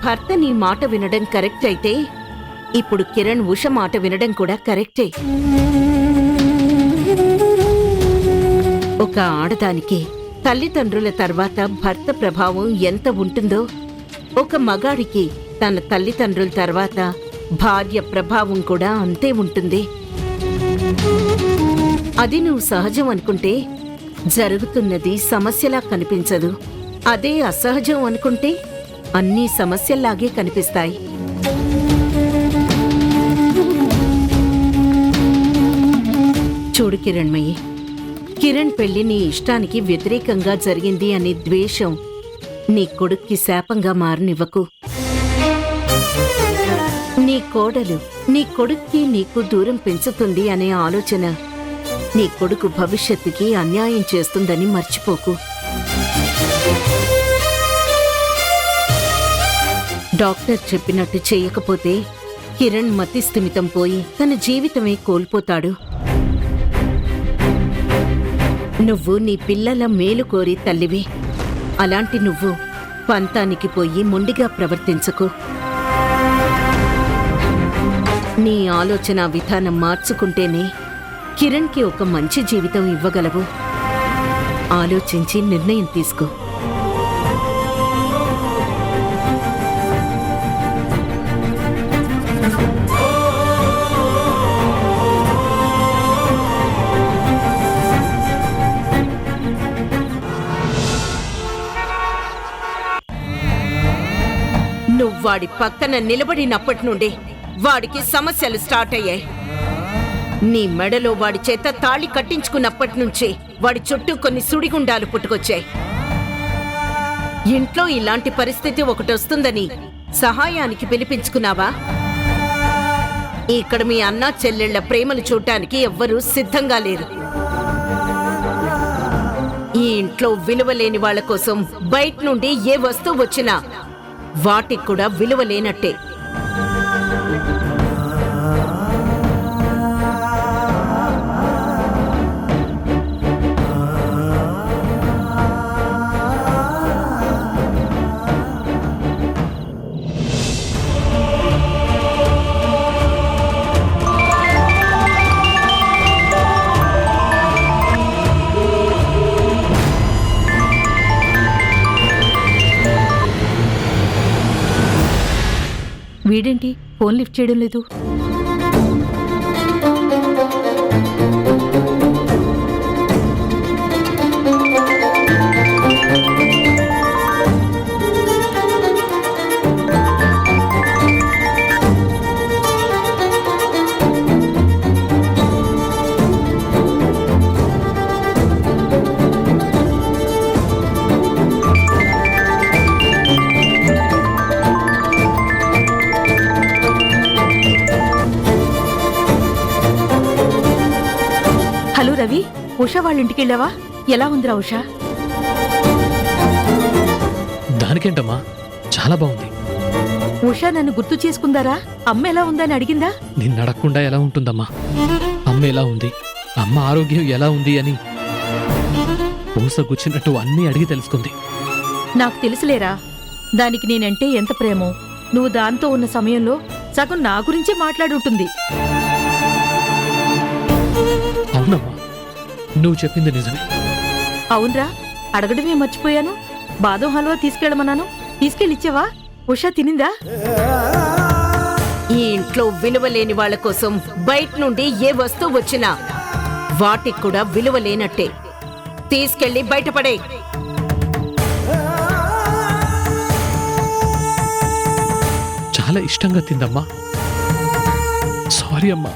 భర్త నీ మాట వినడం కరెక్ట్ అయితే ఇప్పుడు కిరణ్ ఉష మాట వినడం కూడా కరెక్టే. ఒక ఆడదానికి తల్లిదండ్రుల తర్వాత భర్త ప్రభావం ఎంత ఉంటుందో ఒక మగాడికి తన తల్లిదండ్రుల తర్వాత భార్య ప్రభావం కూడా అంతే ఉంటుంది. అది నువ్వు సహజం అనుకుంటే జరుగుతున్నది సమస్యలా కనిపించదు. అదే అసహజం అనుకుంటే అన్నీ సమస్యల్లాగే కనిపిస్తాయి. చూడు కిరణ్మయి, కిరణ్ పెళ్లి నీ ఇష్టానికి వ్యతిరేకంగా జరిగింది అనే ద్వేషం నీ కొడుక్కి శాపంగా మారనివ్వకు. నీ కోడలు నీ కొడుక్కి నీకు దూరం పెంచుతుంది అనే ఆలోచన నీ కొడుకు భవిష్యత్తుకి అన్యాయం చేస్తుందని మర్చిపోకు. డాక్టర్ చెప్పినట్టు చేయకపోతే కిరణ్ మతిస్థిమితం పోయి తన జీవితమే కోల్పోతాడు. నువ్వు నీ పిల్లల మేలు కోరి తల్లివి. అలాంటి నువ్వు పంతానికి పోయి మొండిగా ప్రవర్తించకు. నీ ఆలోచన విధానం మార్చుకుంటేనే కిరణ్కి ఒక మంచి జీవితం ఇవ్వగలవు. ఆలోచించి నిర్ణయం తీసుకో. నువ్వాడి పక్కన నిలబడినప్పటి నుండి వాడికి సమస్యలు స్టార్ట్ అయ్యాయి. నీ మెడలో వాడి చేత తాళి కట్టించుకున్నప్పటి నుంచి వాడి చుట్టూ కొన్ని సుడిగుండాలు పుట్టుకొచ్చాయి. ఇంట్లో ఇలాంటి పరిస్థితి ఒకటొస్తుందని సహాయానికి పిలిపించుకున్నావా? ఇక్కడ మీ అన్నా చెల్లెళ్ల ప్రేమలు చూడటానికి ఎవ్వరూ సిద్ధంగా లేరు. ఈ ఇంట్లో విలువలేని వాళ్ల కోసం బయట నుండి ఏ వస్తువు వచ్చినా వాటికి కూడా విలువ లేనట్టే. వీడేంటి ఫోన్ లిఫ్ట్ చేయడం లేదు? హలో రవి, ఉషా వాళ్ళ ఇంటికి వెళ్ళావా? ఎలా ఉందిరా ఉషా? దానికేంటమ్మా, చాలా బాగుంది. ఉషా నన్ను గుర్తు చేసుకుందారా? అమ్మ ఎలా ఉందని అడిగిందా? నిన్ను అడగకుండా ఎలా ఉంటుందమ్మా? అమ్మ ఎలా ఉంది, అమ్మ ఆరోగ్యం ఎలా ఉంది అని పూసగుచ్చినట్టు అన్నీ అడిగి తెలుసుకుంది. నాకు తెలుసులేరా దానికి నేనంటే ఎంత ప్రేమో. నువ్వు దాంతో ఉన్న సమయంలో సగం నా గురించే మాట్లాడుంటుంది. అవునమ్మా, నువ్వు చెప్పింది నిజమే. అవునరా, అడగడమే మర్చిపోయాను. బాదం హల్వా తీసుకెళ్ళమన్నాను, తీసుకెళ్ళిచ్చావా? ఉషా తినిందా? ఈ ఇంట్లో విలువలేని వాళ్ల కోసం బయట నుండి ఏ వస్తువు వచ్చినా వాటికి కూడా విలువ లేనట్టే. తీసుకెళ్లి బయటపడే. చాలా ఇష్టంగా తిందమ్మా. సారీ అమ్మా,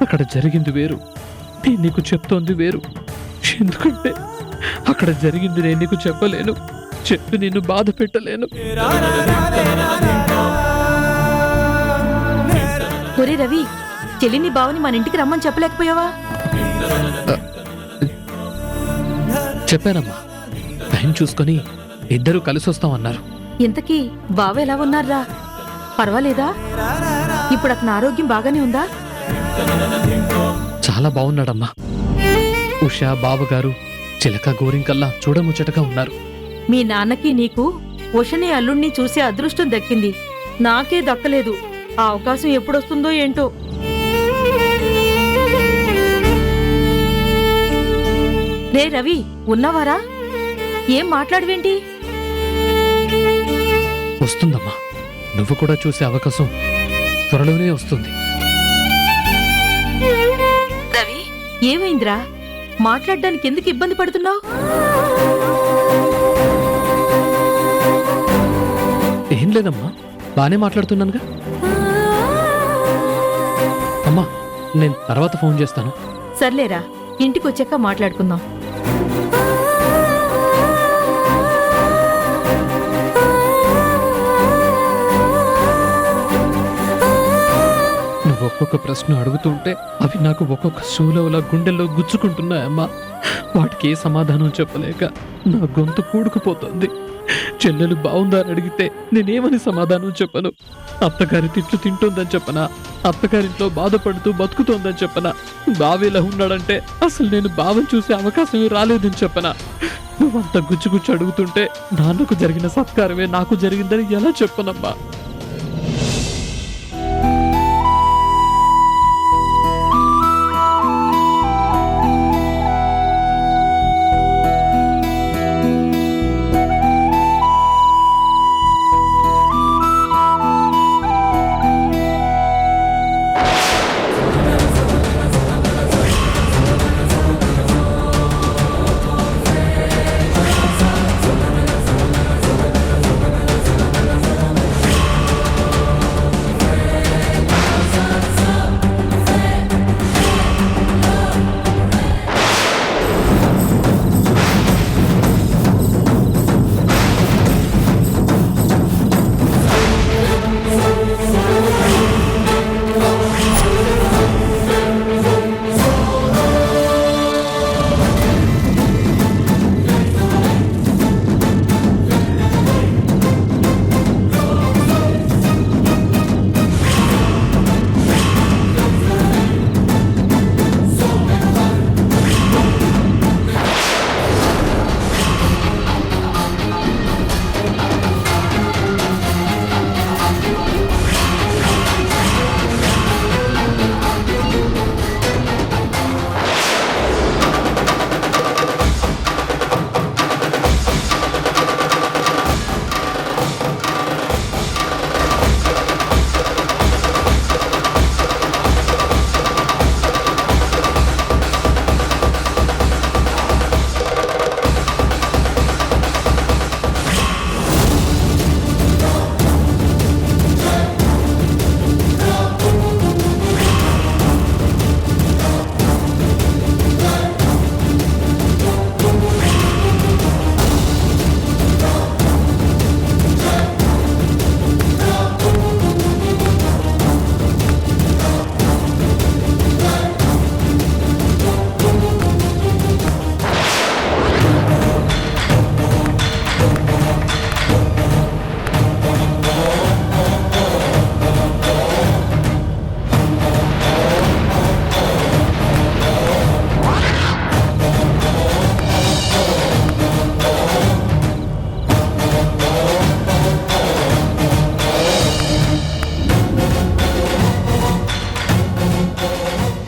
అక్కడ జరిగింది వేరు, నేను నీకు చెప్తోంది వేరు. ఎందుకంటే అక్కడ జరిగింది నేను నీకు చెప్పలేను, చెప్పి నిన్ను బాధ పెట్టలేను. ఒరే రవి, చెల్లిని బావని మన ఇంటికి రమ్మని చెప్పలేకపోయావా? చెప్పానమ్మా, టైం చూసుకొని ఇద్దరూ కలిసి వస్తామన్నారు. ఇంతకీ బావ ఎలా ఉన్నారా? పర్వాలేదా? ఇప్పుడు అతని ఆరోగ్యం బాగానే ఉందా? చాలా బాగున్నాడమ్మా. ఉషా బావగారు చిలక గోరింకల్లా చూడముచ్చటగా ఉన్నారు. మీ నాన్నకి నీకు ఉషని అల్లుణ్ణి చూసే అదృష్టం దక్కింది. నాకే దక్కలేదు. ఆ అవకాశం ఎప్పుడొస్తుందో ఏంటో. రే రవి, ఉన్నవారా? ఏం మాట్లాడవేంటి? వస్తుందమ్మా, నువ్వు కూడా చూసే అవకాశం త్వరలోనే వస్తుంది. రవి, ఏమైందిరా? మాట్లాడడానికి ఎందుకు ఇబ్బంది పడుతున్నావు? ఏం లేదమ్మా, బానే మాట్లాడుతున్నానుగా. అమ్మా, నేను తర్వాత ఫోన్ చేస్తాను. సర్లేరా, ఇంటికొచ్చాక మాట్లాడుకుందాం. నువ్వు ఒక్కొక్క ప్రశ్న అడుగుతుంటే అవి నాకు ఒక్కొక్క శూలవులా గుండెల్లో గుచ్చుకుంటున్నాయమ్మా. వాటికి ఏ సమాధానం చెప్పలేక నా గొంతు పూడుకుపోతుంది. చెల్లెలు బాగుందా అని అడిగితే నేనేమని సమాధానం చెప్పను? అత్తగారి తిట్లు తింటోందని చెప్పనా? అత్తగారింట్లో బాధపడుతూ బతుకుతోందని చెప్పనా? బావేలా ఉన్నాడంటే అసలు నేను బావని చూసే అవకాశమే రాలేదని చెప్పనా? నువ్వంత గుచ్చుగుచ్చు అడుగుతుంటే నాన్నకు జరిగిన సత్కారమే నాకు జరిగిందని ఎలా చెప్పనమ్మా?